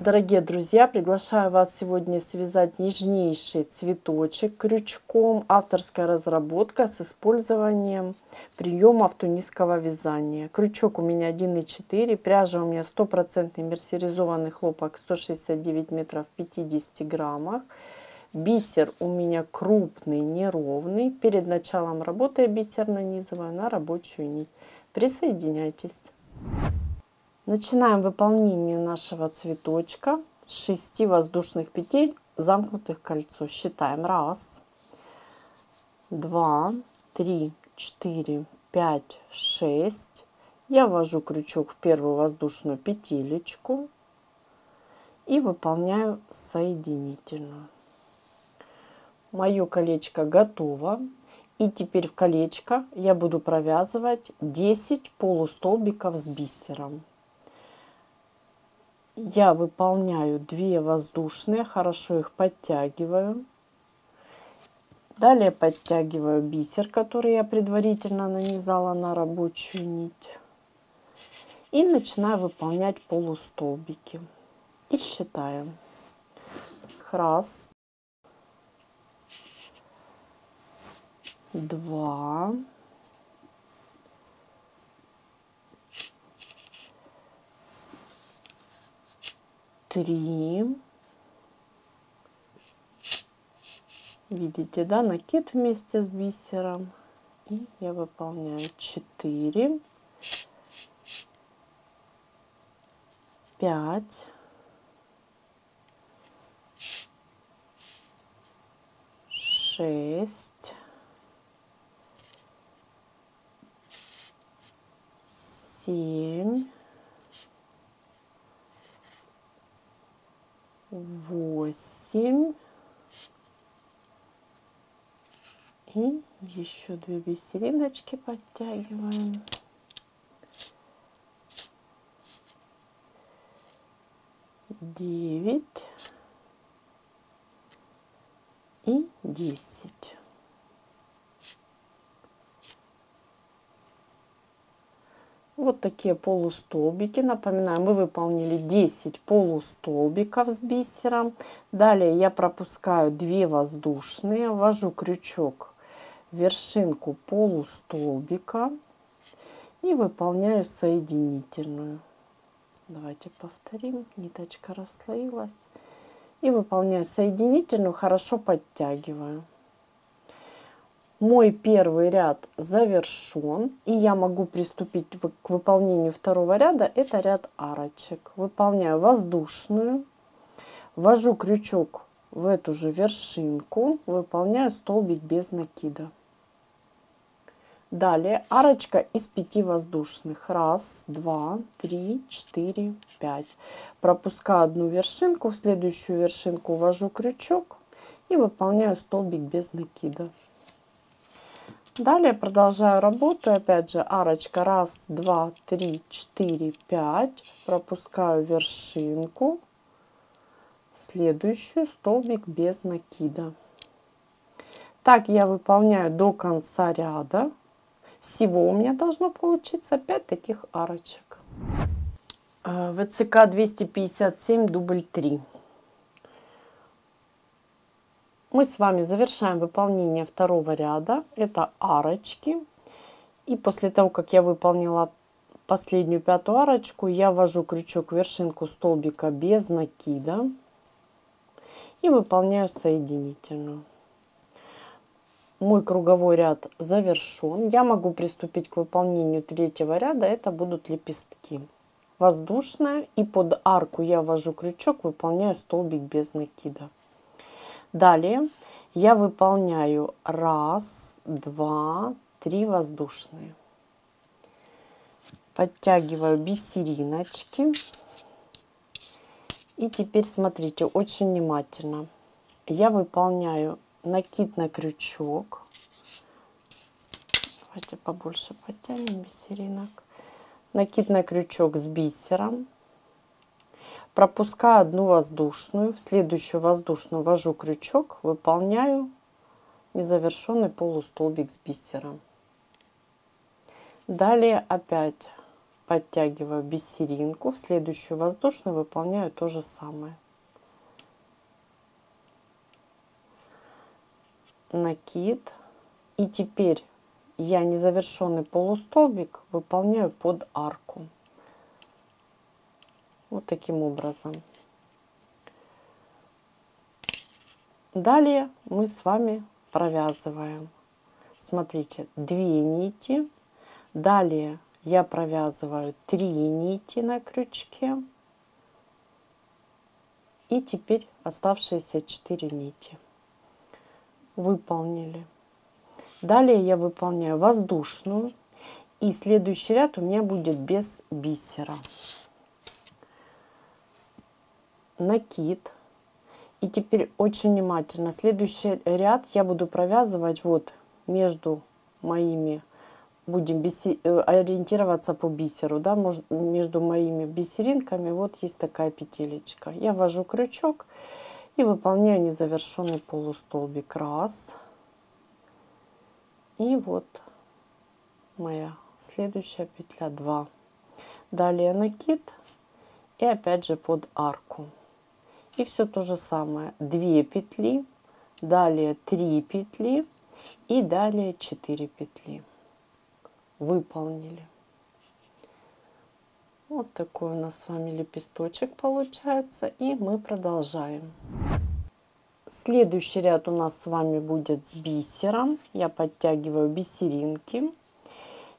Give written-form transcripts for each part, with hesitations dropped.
Дорогие друзья, приглашаю вас сегодня связать нежнейший цветочек крючком. Авторская разработка с использованием приемов тунисского вязания. Крючок у меня 1,4, пряжа у меня 100% мерсеризованный хлопок 169 метров в 50 граммах. Бисер у меня крупный, неровный. Перед началом работы я бисер нанизываю на рабочую нить. Присоединяйтесь. Начинаем выполнение нашего цветочка с 6 воздушных петель, замкнутых в кольцо. Считаем. 1, 2, 3, 4, 5, 6. Я ввожу крючок в первую воздушную петелечку и выполняю соединительную. Мое колечко готово. И теперь в колечко я буду провязывать 10 полустолбиков с бисером. Я выполняю 2 воздушные, хорошо их подтягиваю. Далее подтягиваю бисер, который я предварительно нанизала на рабочую нить. И начинаю выполнять полустолбики. И считаем. 1, 2, 3. Видите, да, накид вместе с бисером. И я выполняю 4, 5, 6, 7, 8 и еще 2 бисериночки подтягиваем. 9 и 10. Вот такие полустолбики. Напоминаю, мы выполнили 10 полустолбиков с бисером. Далее я пропускаю 2 воздушные, ввожу крючок в вершинку полустолбика и выполняю соединительную. Давайте повторим. Ниточка расслоилась. И выполняю соединительную, хорошо подтягиваю. Мой первый ряд завершен, и я могу приступить к выполнению второго ряда. Это ряд арочек. Выполняю воздушную, ввожу крючок в эту же вершинку, выполняю столбик без накида. Далее арочка из 5 воздушных. 1, 2, 3, 4, 5. Пропускаю одну вершинку, в следующую вершинку ввожу крючок и выполняю столбик без накида. Далее продолжаю работу. Опять же арочка 1, 2, 3, 4, 5. Пропускаю вершинку, следующую столбик без накида. Так я выполняю до конца ряда. Всего у меня должно получиться 5 таких арочек. ВЦК 257, дубль 3. Мы с вами завершаем выполнение второго ряда. Это арочки. И после того, как я выполнила последнюю 5-ю арочку, я ввожу крючок в вершинку столбика без накида и выполняю соединительную. Мой круговой ряд завершен. Я могу приступить к выполнению 3-го ряда. Это будут лепестки. Воздушная. И под арку я ввожу крючок, выполняю столбик без накида. Далее я выполняю 1, 2, 3 воздушные. Подтягиваю бисериночки. И теперь смотрите очень внимательно. Я выполняю накид на крючок. Давайте побольше подтянем бисеринок. Накид на крючок с бисером. Пропускаю одну воздушную, в следующую воздушную ввожу крючок, выполняю незавершенный полустолбик с бисером. Далее опять подтягиваю бисеринку, в следующую воздушную выполняю то же самое. Накид. И теперь я незавершенный полустолбик выполняю под арку. Вот таким образом. Далее мы с вами провязываем. Смотрите, 2 нити. Далее я провязываю 3 нити на крючке. И теперь оставшиеся 4 нити. Выполнили. Далее я выполняю воздушную. И следующий ряд у меня будет без бисера. Накид. И теперь очень внимательно. Следующий ряд я буду провязывать вот между моими, будем ориентироваться по бисеру, да, между моими бисеринками вот есть такая петелечка. Я ввожу крючок и выполняю незавершенный полустолбик. Раз. И вот моя следующая петля. 2. Далее накид и опять же под арку. И все то же самое. 2 петли, далее 3 петли и далее 4 петли. Выполнили. Вот такой у нас с вами лепесточек получается. И мы продолжаем. Следующий ряд у нас с вами будет с бисером. Я подтягиваю бисеринки.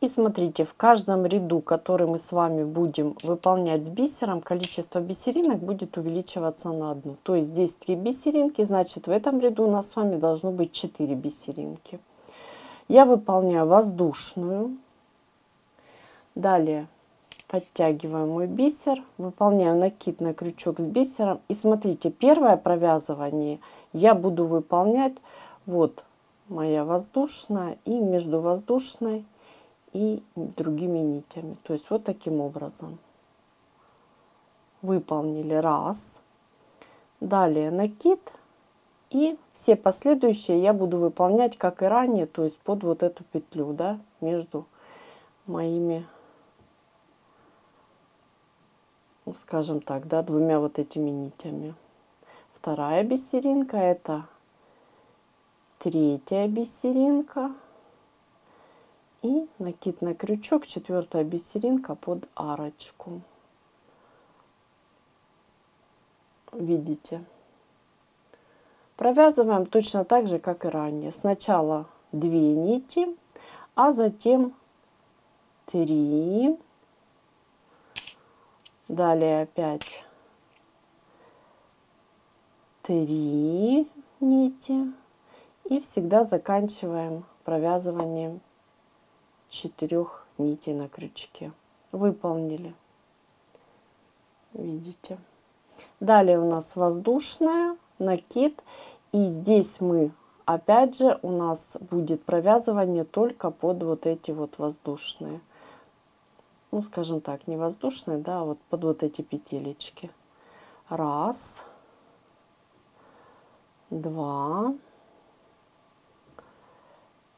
И смотрите, в каждом ряду, который мы с вами будем выполнять с бисером, количество бисеринок будет увеличиваться на 1. То есть здесь 3 бисеринки, значит в этом ряду у нас с вами должно быть 4 бисеринки. Я выполняю воздушную. Далее подтягиваю мой бисер, выполняю накид на крючок с бисером. И смотрите, первое провязывание я буду выполнять вот моя воздушная и между воздушной и другими нитями. То есть вот таким образом. Выполнили. Раз. Далее накид. И все последующие я буду выполнять, как и ранее, то есть под вот эту петлю, да, между моими, ну, скажем так, да, двумя вот этими нитями. Вторая бисеринка, это третья бисеринка. И накид на крючок, 4-я бисеринка под арочку. Видите? Провязываем точно так же, как и ранее. Сначала 2 нити, а затем 3. Далее опять 3 нити. И всегда заканчиваем провязыванием 4 нитей на крючке. Выполнили. Видите? Далее у нас воздушная, накид. И здесь мы, опять же, у нас будет провязывание только под вот эти вот воздушные. Ну, скажем так, не воздушные, да, а вот под вот эти петелечки. Раз. 2.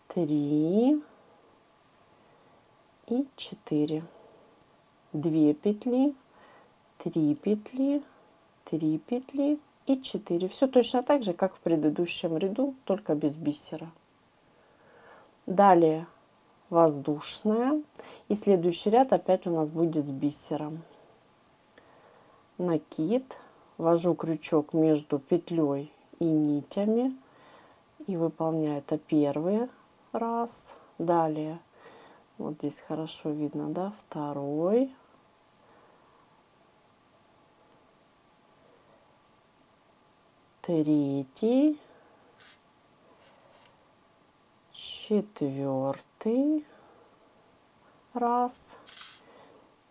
3. И 4. 2 петли, 3 петли, 3 петли и 4. Все точно так же, как в предыдущем ряду, только без бисера. Далее воздушная. И следующий ряд опять у нас будет с бисером. Накид. Ввожу крючок между петлей и нитями. И выполняю это первый раз. Далее, вот здесь хорошо видно, да, второй. Третий, 4-й раз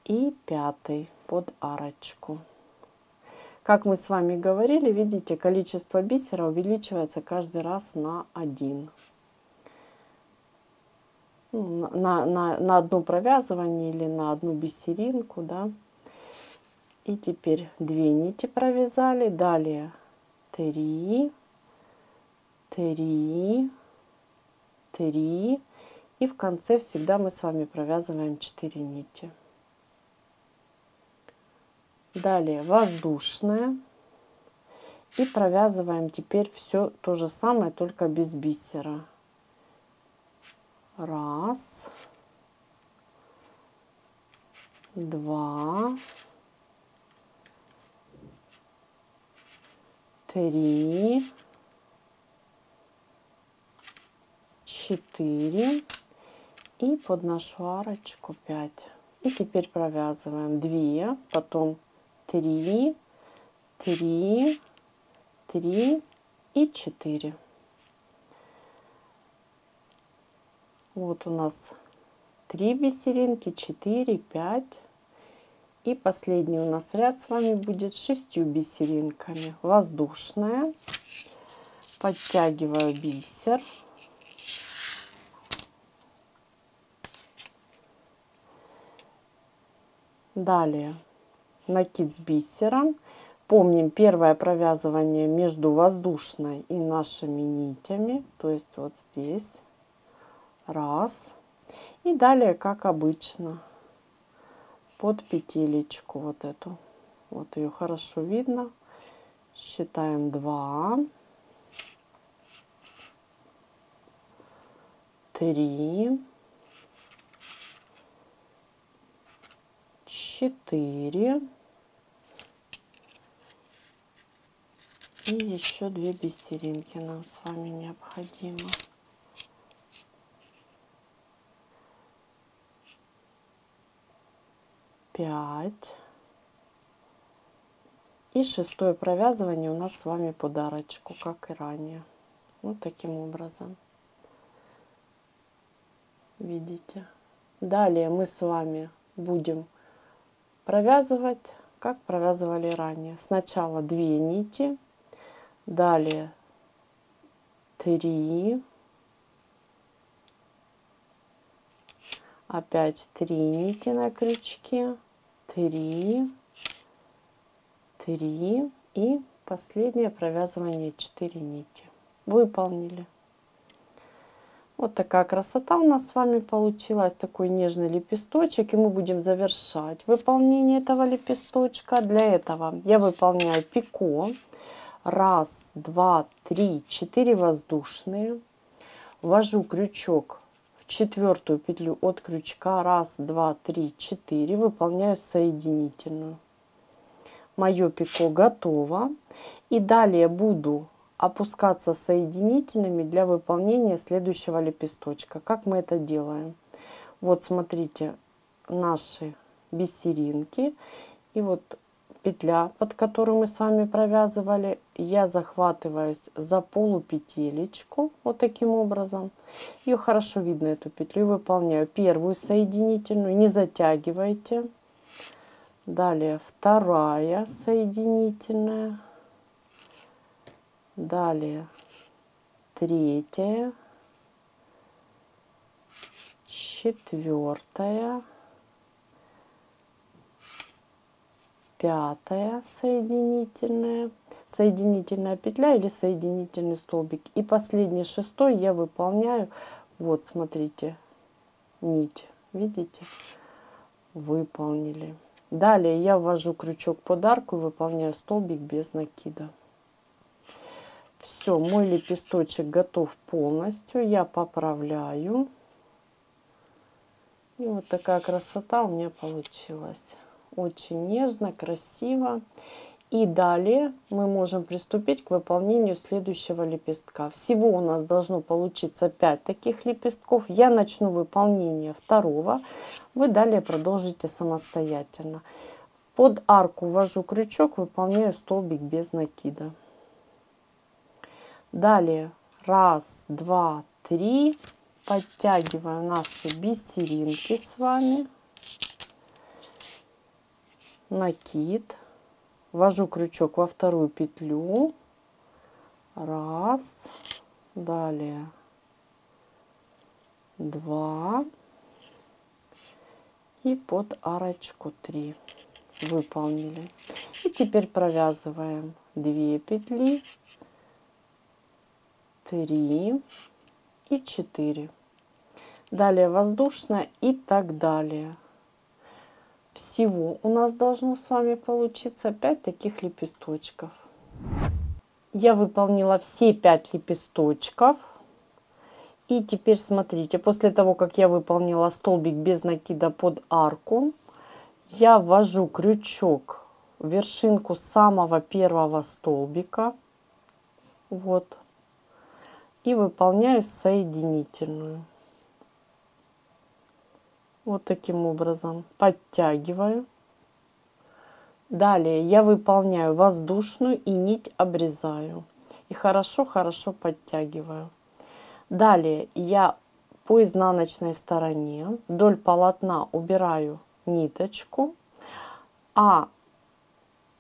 и 5-й под арочку. Как мы с вами говорили, видите, количество бисера увеличивается каждый раз на 1. На одно провязывание или на одну бисеринку, да. И теперь 2 нити провязали, далее 3, 3, 3. И в конце всегда мы с вами провязываем 4 нити. Далее воздушная. И провязываем теперь все то же самое, только без бисера. Раз, два, три, четыре. И под нашу арочку 5. И теперь провязываем 2, потом 3, 3, 3 и 4. Вот у нас 3 бисеринки, 4, 5. И последний у нас ряд с вами будет с 6 бисеринками. Воздушная. Подтягиваю бисер. Далее накид с бисером. Помним первое провязывание между воздушной и нашими нитями. То есть вот здесь. Раз. И далее, как обычно, под петелечку вот эту. Вот ее хорошо видно. Считаем 2, 3, 4 и еще 2 бисеринки нам с вами необходимо. 5 и шестое провязывание у нас с вами под арочку, как и ранее. Вот таким образом. Видите? Далее мы с вами будем провязывать, как провязывали ранее. Сначала 2 нити, далее 3, опять 3 нити на крючке, 3, 3 и последнее провязывание 4 нити. Выполнили. Вот такая красота у нас с вами получилась, такой нежный лепесточек, и мы будем завершать выполнение этого лепесточка. Для этого я выполняю пико. 1, 2, 3, 4 воздушные. Ввожу крючок в 4 петлю от крючка. 1, 2, 3, 4. Выполняю соединительную. Мое пико готово. И далее буду опускаться соединительными для выполнения следующего лепесточка. Как мы это делаем? Вот смотрите, наши бисеринки. И вот петля, под которую мы с вами провязывали, я захватываюсь за полупетелечку. Вот таким образом. Ее хорошо видно, эту петлю. Выполняю первую соединительную. Не затягивайте. Далее вторая соединительная. Далее 3, 4, 5 соединительная петля или соединительный столбик. И последний 6 я выполняю. Вот, смотрите, нить. Видите? Выполнили. Далее я ввожу крючок под арку и выполняю столбик без накида. Все, мой лепесточек готов полностью. Я поправляю. И вот такая красота у меня получилась. Очень нежно, красиво. И далее мы можем приступить к выполнению следующего лепестка. Всего у нас должно получиться 5 таких лепестков. Я начну выполнение второго. Вы далее продолжите самостоятельно. Под арку ввожу крючок, выполняю столбик без накида. Далее 1, 2, 3. Подтягиваю наши бисеринки с вами. Накид. Ввожу крючок во вторую петлю. 1. Далее 2. И под арочку 3. Выполнили. И теперь провязываем 2 петли. 3 и 4. Далее воздушная и так далее. Всего у нас должно с вами получиться 5 таких лепесточков. Я выполнила все 5 лепесточков. И теперь смотрите, после того, как я выполнила столбик без накида под арку, я ввожу крючок в вершинку самого первого столбика. Вот. И выполняю соединительную. Вот таким образом подтягиваю. Далее я выполняю воздушную и нить обрезаю. И хорошо-хорошо подтягиваю. Далее я по изнаночной стороне вдоль полотна убираю ниточку, а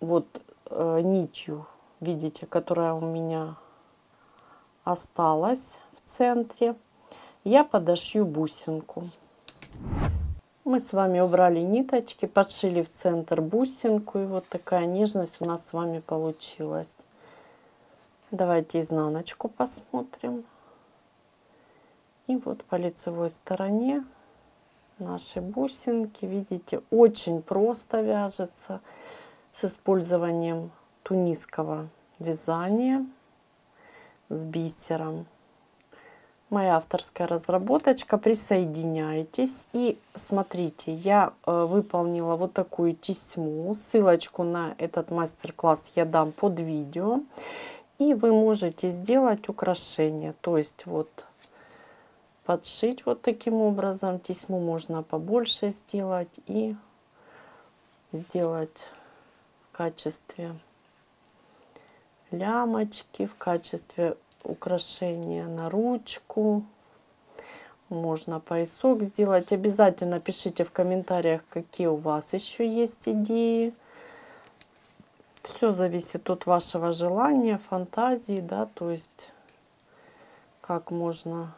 вот нитью, видите, которая у меня осталась в центре, я подошью бусинку. Мы с вами убрали ниточки, подшили в центр бусинку, и вот такая нежность у нас с вами получилась. Давайте изнаночку посмотрим. И вот по лицевой стороне наши бусинки, видите, очень просто вяжется с использованием тунисского вязания с бисером. Моя авторская разработочка. Присоединяйтесь. И смотрите, я выполнила вот такую тесьму. Ссылочку на этот мастер-класс я дам под видео. И вы можете сделать украшение. То есть вот подшить вот таким образом. Тесьму можно побольше сделать и сделать в качестве лямочки, в качестве украшения на ручку. Можно поясок сделать. Обязательно пишите в комментариях, какие у вас еще есть идеи. Все зависит от вашего желания, фантазии, да, то есть как можно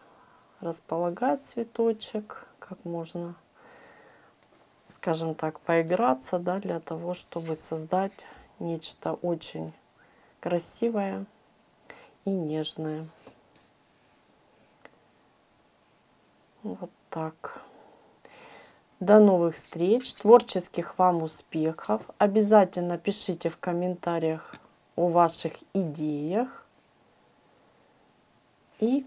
располагать цветочек, как можно, скажем так, поиграться, да, для того, чтобы создать нечто очень красивое и нежное. Вот так. До новых встреч, творческих вам успехов. Обязательно пишите в комментариях о ваших идеях. И,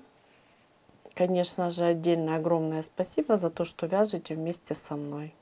конечно же, отдельное огромное спасибо за то, что вяжете вместе со мной.